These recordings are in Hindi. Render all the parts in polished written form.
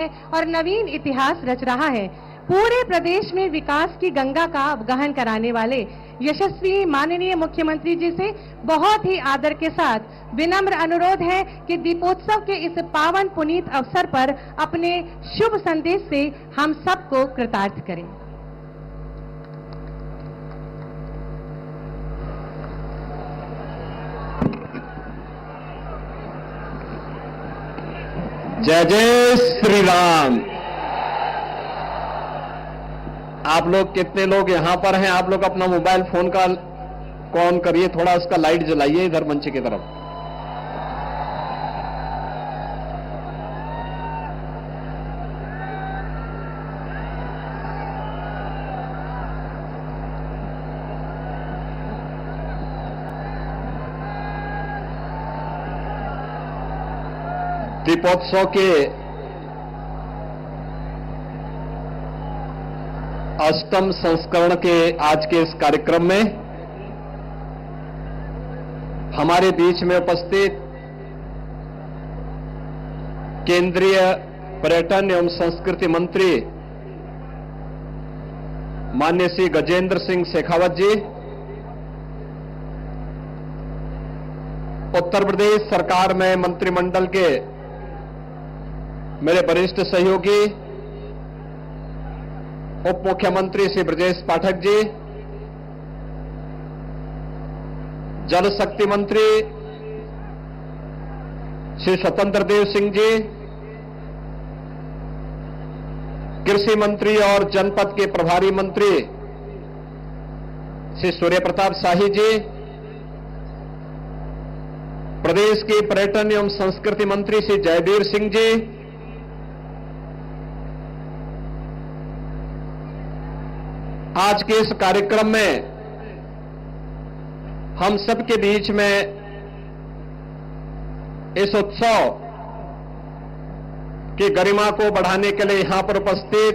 और नवीन इतिहास रच रहा है। पूरे प्रदेश में विकास की गंगा का अवगाहन कराने वाले यशस्वी माननीय मुख्यमंत्री जी से बहुत ही आदर के साथ विनम्र अनुरोध है कि दीपोत्सव के इस पावन पुनीत अवसर पर अपने शुभ संदेश से हम सबको कृतार्थ करें। जय जय श्री राम। आप लोग कितने लोग यहां पर हैं? आप लोग अपना मोबाइल फोन का ऑन करिए, थोड़ा उसका लाइट जलाइए इधर मंच की तरफ। दीपोत्सव के 8वें संस्करण के आज के इस कार्यक्रम में हमारे बीच में उपस्थित केंद्रीय पर्यटन एवं संस्कृति मंत्री माननीय श्री गजेंद्र सिंह शेखावत जी, उत्तर प्रदेश सरकार में मंत्रिमंडल के मेरे वरिष्ठ सहयोगी उप मुख्यमंत्री श्री ब्रजेश पाठक जी, जल शक्ति मंत्री श्री स्वतंत्र देव सिंह जी, कृषि मंत्री और जनपद के प्रभारी मंत्री श्री सूर्य प्रताप शाही जी, प्रदेश के पर्यटन एवं संस्कृति मंत्री श्री जयवीर सिंह जी, आज के इस कार्यक्रम में हम सबके बीच में इस उत्सव की गरिमा को बढ़ाने के लिए यहां पर उपस्थित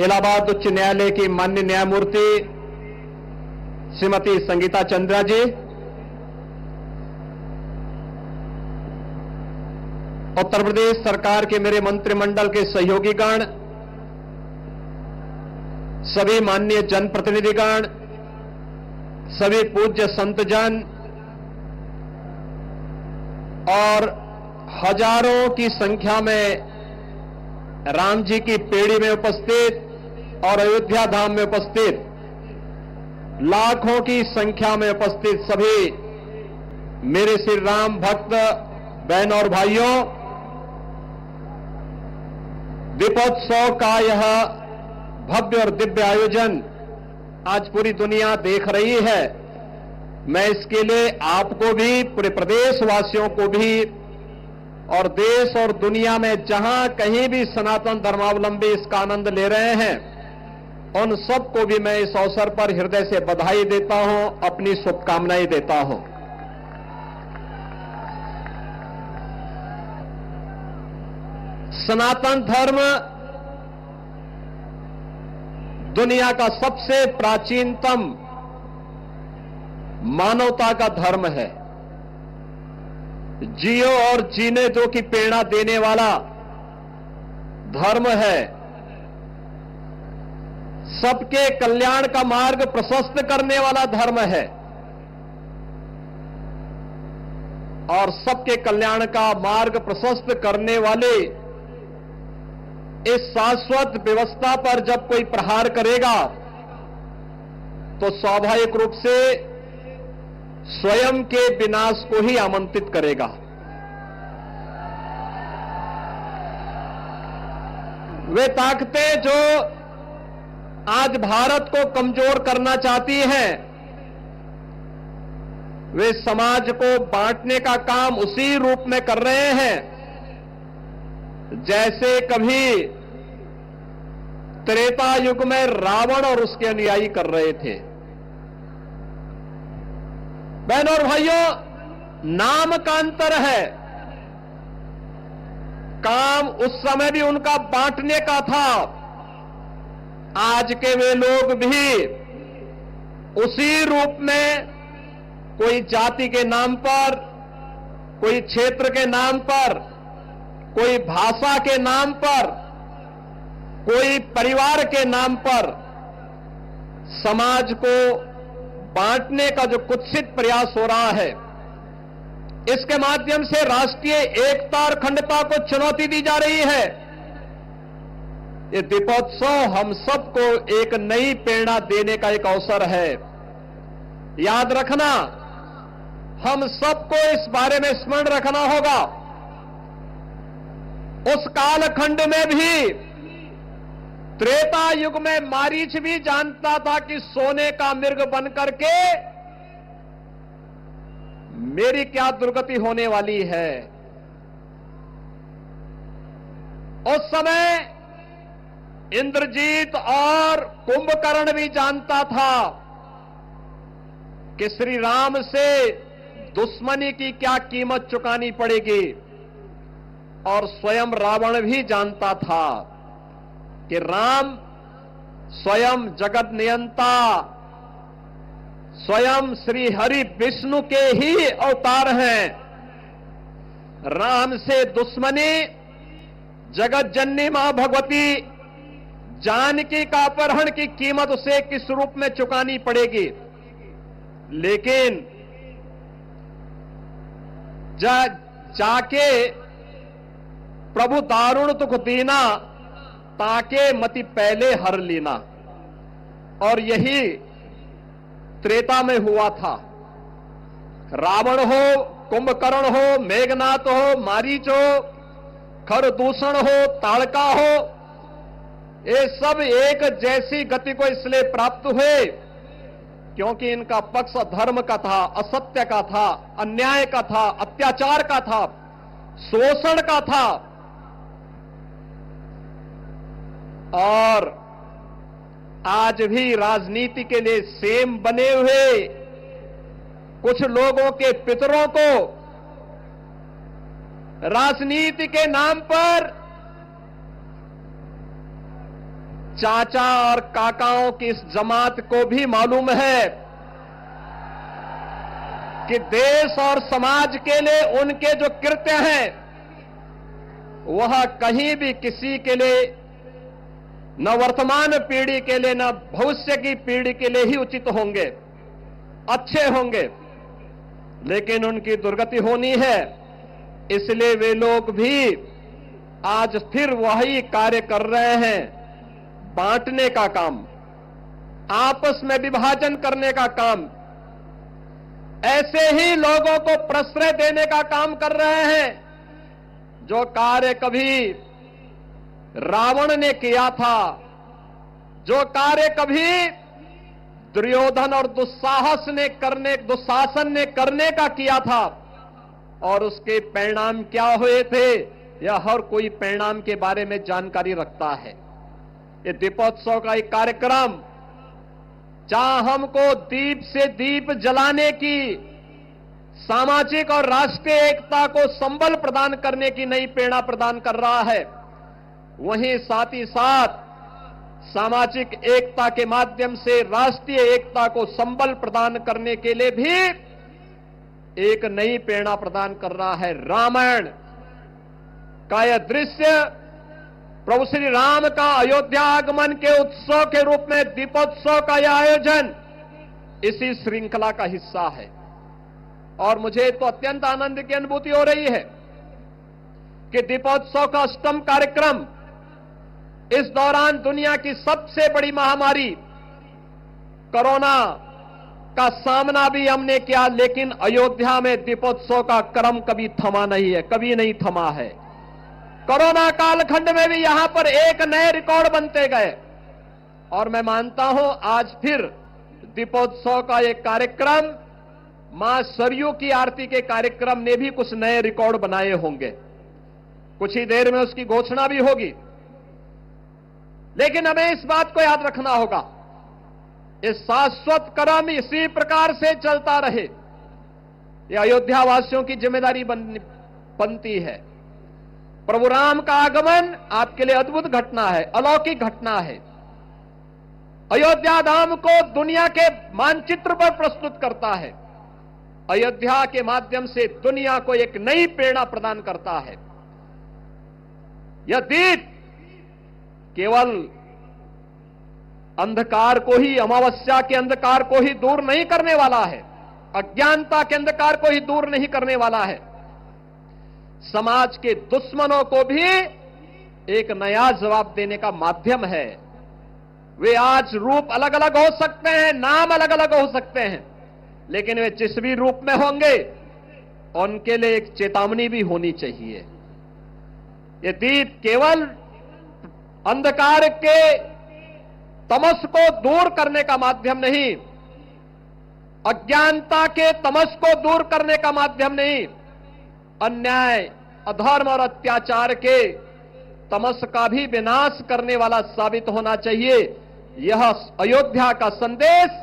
इलाहाबाद उच्च न्यायालय की माननीय न्यायमूर्ति श्रीमती संगीता चंद्रा जी, उत्तर प्रदेश सरकार के मेरे मंत्रिमंडल के सहयोगीगण, सभी माननीय जनप्रतिनिधिगण, सभी पूज्य संतजन और हजारों की संख्या में राम जी की पेड़ी में उपस्थित और अयोध्या धाम में उपस्थित लाखों की संख्या में उपस्थित सभी मेरे श्री राम भक्त बहन और भाइयों, दीपोत्सव का यह भव्य और दिव्य आयोजन आज पूरी दुनिया देख रही है। मैं इसके लिए आपको भी, पूरे प्रदेशवासियों को भी और देश और दुनिया में जहां कहीं भी सनातन धर्मावलंबी इसका आनंद ले रहे हैं, उन सबको भी मैं इस अवसर पर हृदय से बधाई देता हूं, अपनी शुभकामनाएं देता हूं। सनातन धर्म दुनिया का सबसे प्राचीनतम मानवता का धर्म है। जियो और जीने दो की प्रेरणा देने वाला धर्म है। सबके कल्याण का मार्ग प्रशस्त करने वाला धर्म है और सबके कल्याण का मार्ग प्रशस्त करने वाले इस शाश्वत व्यवस्था पर जब कोई प्रहार करेगा तो स्वाभाविक रूप से स्वयं के विनाश को ही आमंत्रित करेगा। वे ताकतें जो आज भारत को कमजोर करना चाहती हैं, वे समाज को बांटने का काम उसी रूप में कर रहे हैं जैसे कभी त्रेता युग में रावण और उसके अनुयायी कर रहे थे। बहनों और भाइयों, नाम का अंतर है। काम उस समय भी उनका बांटने का था, आज के वे लोग भी उसी रूप में कोई जाति के नाम पर, कोई क्षेत्र के नाम पर, कोई भाषा के नाम पर, कोई परिवार के नाम पर समाज को बांटने का जो कुत्सित प्रयास हो रहा है, इसके माध्यम से राष्ट्रीय एकता और अखंडता को चुनौती दी जा रही है। ये दीपोत्सव हम सबको एक नई प्रेरणा देने का एक अवसर है। याद रखना, हम सबको इस बारे में स्मरण रखना होगा, उस कालखंड में भी, त्रेता युग में मारीच भी जानता था कि सोने का मृग बनकर के मेरी क्या दुर्गति होने वाली है। उस समय इंद्रजीत और कुंभकर्ण भी जानता था कि श्री राम से दुश्मनी की क्या कीमत चुकानी पड़ेगी, और स्वयं रावण भी जानता था कि राम स्वयं जगत नियंता, स्वयं श्री हरि विष्णु के ही अवतार हैं। राम से दुश्मनी जगत जननी मां भगवती जानकी का अपहरण की कीमत उसे किस रूप में चुकानी पड़ेगी। लेकिन जाके प्रभु दारुण दुख दीना, ताके मति पहले हर लीना, और यही त्रेता में हुआ था। रावण हो, कुंभकर्ण हो, मेघनाथ हो, मारीच हो, खरदूषण हो, ताड़का हो, ये सब एक जैसी गति को इसलिए प्राप्त हुए क्योंकि इनका पक्ष धर्म का था, असत्य का था, अन्याय का था, अत्याचार का था, शोषण का था। और आज भी राजनीति के लिए सेम बने हुए कुछ लोगों के पितरों को राजनीति के नाम पर चाचा और काकाओं की इस जमात को भी मालूम है कि देश और समाज के लिए उनके जो कृत्य हैं वह कहीं भी किसी के लिए, न वर्तमान पीढ़ी के लिए न भविष्य की पीढ़ी के लिए ही उचित होंगे, अच्छे होंगे, लेकिन उनकी दुर्गति होनी है। इसलिए वे लोग भी आज फिर वही कार्य कर रहे हैं, बांटने का काम, आपस में विभाजन करने का काम, ऐसे ही लोगों को प्रश्रय देने का काम कर रहे हैं जो कार्य कभी रावण ने किया था, जो कार्य कभी दुर्योधन और दुशासन ने करने का किया था, और उसके परिणाम क्या हुए थे, यह हर कोई परिणाम के बारे में जानकारी रखता है। ये दीपोत्सव का एक कार्यक्रम जहां हमको दीप से दीप जलाने की, सामाजिक और राष्ट्रीय एकता को संबल प्रदान करने की नई प्रेरणा प्रदान कर रहा है, वहीं साथ ही साथ सामाजिक एकता के माध्यम से राष्ट्रीय एकता को संबल प्रदान करने के लिए भी एक नई प्रेरणा प्रदान कर रहा है। रामायण का यह दृश्य, प्रभु श्री राम का अयोध्या आगमन के उत्सव के रूप में दीपोत्सव का यह आयोजन इसी श्रृंखला का हिस्सा है। और मुझे तो अत्यंत आनंद की अनुभूति हो रही है कि दीपोत्सव का 8वां कार्यक्रम, इस दौरान दुनिया की सबसे बड़ी महामारी कोरोना का सामना भी हमने किया, लेकिन अयोध्या में दीपोत्सव का क्रम कभी थमा नहीं है, कभी नहीं थमा है। कोरोना कालखंड में भी यहां पर एक नए रिकॉर्ड बनते गए, और मैं मानता हूं आज फिर दीपोत्सव का एक कार्यक्रम, मां सरयू की आरती के कार्यक्रम ने भी कुछ नए रिकॉर्ड बनाए होंगे। कुछ ही देर में उसकी घोषणा भी होगी, लेकिन हमें इस बात को याद रखना होगा, इस शाश्वत क्रम इसी प्रकार से चलता रहे, यह अयोध्या वासियों की जिम्मेदारी बनती है। प्रभु राम का आगमन आपके लिए अद्भुत घटना है, अलौकिक घटना है। अयोध्या धाम को दुनिया के मानचित्र पर प्रस्तुत करता है, अयोध्या के माध्यम से दुनिया को एक नई प्रेरणा प्रदान करता है। यह दीप केवल अंधकार को ही, अमावस्या के अंधकार को ही दूर नहीं करने वाला है, अज्ञानता के अंधकार को ही दूर नहीं करने वाला है, समाज के दुश्मनों को भी एक नया जवाब देने का माध्यम है। वे आज रूप अलग अलग हो सकते हैं, नाम अलग अलग हो सकते हैं, लेकिन वे जिस भी रूप में होंगे उनके लिए एक चेतावनी भी होनी चाहिए। ये दीप केवल अंधकार के तमस को दूर करने का माध्यम नहीं, अज्ञानता के तमस को दूर करने का माध्यम नहीं, अन्याय, अधर्म और अत्याचार के तमस का भी विनाश करने वाला साबित होना चाहिए। यह अयोध्या का संदेश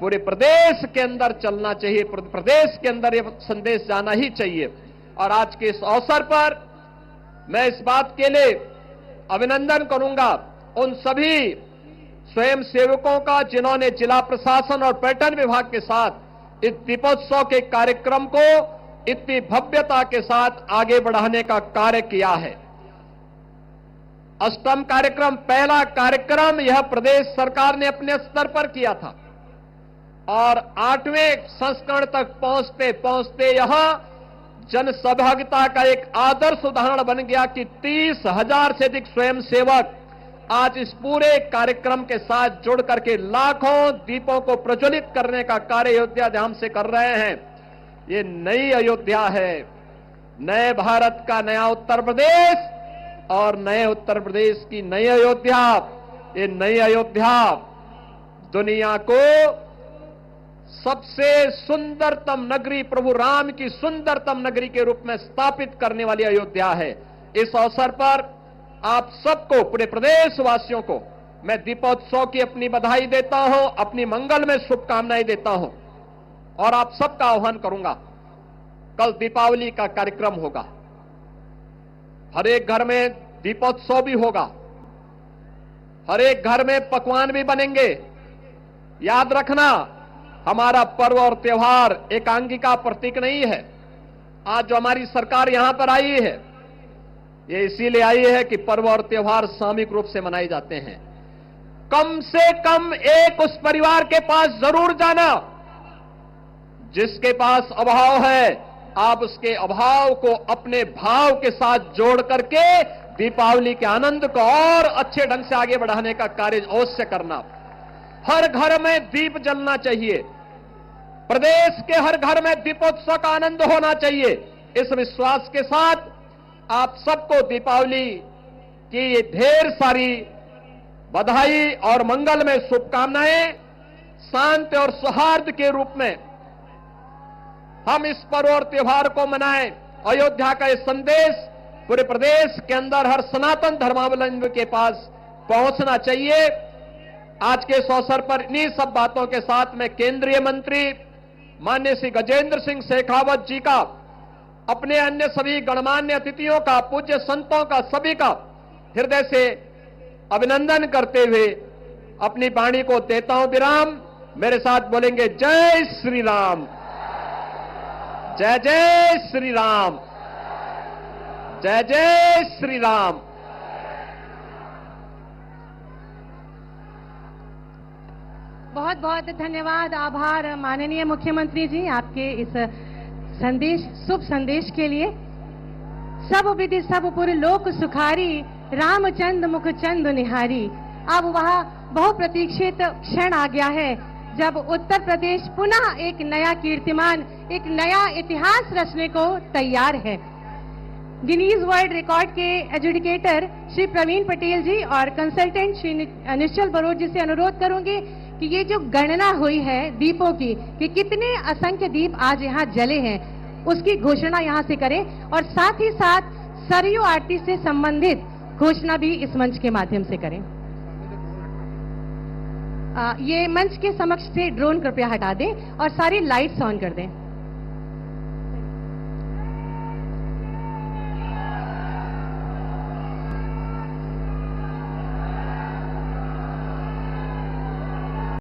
पूरे प्रदेश के अंदर चलना चाहिए, प्रदेश के अंदर यह संदेश जाना ही चाहिए। और आज के इस अवसर पर मैं इस बात के लिए अभिनंदन करूंगा उन सभी स्वयं सेवकों का जिन्होंने जिला प्रशासन और पर्यटन विभाग के साथ इस दीपोत्सव के कार्यक्रम को इतनी भव्यता के साथ आगे बढ़ाने का कार्य किया है। अष्टम कार्यक्रम, पहला कार्यक्रम यह प्रदेश सरकार ने अपने स्तर पर किया था और 8वें संस्करण तक पहुंचते पहुंचते यहां जनसहभागिता का एक आदर्श उदाहरण बन गया कि 30,000 से अधिक स्वयंसेवक आज इस पूरे कार्यक्रम के साथ जुड़ करके लाखों दीपों को प्रज्वलित करने का कार्य अयोध्या धाम से कर रहे हैं। ये नई अयोध्या है, नए भारत का नया उत्तर प्रदेश और नए उत्तर प्रदेश की नई अयोध्या। ये नई अयोध्या दुनिया को सबसे सुंदरतम नगरी, प्रभु राम की सुंदरतम नगरी के रूप में स्थापित करने वाली अयोध्या है। इस अवसर पर आप सबको, पूरे प्रदेशवासियों को मैं दीपोत्सव की अपनी बधाई देता हूं, अपनी मंगल में शुभकामनाएं देता हूं और आप सबका आह्वान करूंगा। कल दीपावली का कार्यक्रम होगा, हर एक घर में दीपोत्सव भी होगा, हर एक घर में पकवान भी बनेंगे। याद रखना, हमारा पर्व और त्योहार एकांगिका प्रतीक नहीं है। आज जो हमारी सरकार यहां पर आई है, ये इसीलिए आई है कि पर्व और त्योहार सामूहिक रूप से मनाए जाते हैं। कम से कम एक उस परिवार के पास जरूर जाना जिसके पास अभाव है। आप उसके अभाव को अपने भाव के साथ जोड़ करके दीपावली के आनंद को और अच्छे ढंग से आगे बढ़ाने का कार्य अवश्य करना। हर घर में दीप जलना चाहिए, प्रदेश के हर घर में दीपोत्सव का आनंद होना चाहिए। इस विश्वास के साथ आप सबको दीपावली की ये ढेर सारी बधाई और मंगल में शुभकामनाएं। शांति और सौहार्द के रूप में हम इस पर्व और त्योहार को मनाएं। अयोध्या का ये संदेश पूरे प्रदेश के अंदर हर सनातन धर्मावलंबी के पास पहुंचना चाहिए। आज के इस अवसर पर इन्हीं सब बातों के साथ में केंद्रीय मंत्री माननीय श्री गजेंद्र सिंह शेखावत जी का, अपने अन्य सभी गणमान्य अतिथियों का, पूज्य संतों का, सभी का हृदय से अभिनंदन करते हुए अपनी वाणी को देता हूं विराम। मेरे साथ बोलेंगे जय श्री राम, जय जय श्री राम, जय जय श्री राम। बहुत बहुत धन्यवाद, आभार माननीय मुख्यमंत्री जी आपके इस संदेश, शुभ संदेश के लिए। सब विधि सब पुर लोक सुखारी, रामचंद्र मुखचंद निहारी। अब वह बहुप्रतीक्षित क्षण आ गया है जब उत्तर प्रदेश पुनः एक नया कीर्तिमान, एक नया इतिहास रचने को तैयार है। गिनीज वर्ल्ड रिकॉर्ड के एजुडिकेटर श्री प्रवीण पटेल जी और कंसल्टेंट श्री निश्चल बरोट जी से अनुरोध करूंगी कि ये जो गणना हुई है दीपों की, कि कितने असंख्य दीप आज यहाँ जले हैं, उसकी घोषणा यहाँ से करें और साथ ही साथ सरयू आरती से संबंधित घोषणा भी इस मंच के माध्यम से करें। ये मंच के समक्ष से ड्रोन कृपया हटा दें और सारी लाइट्स ऑन कर दें।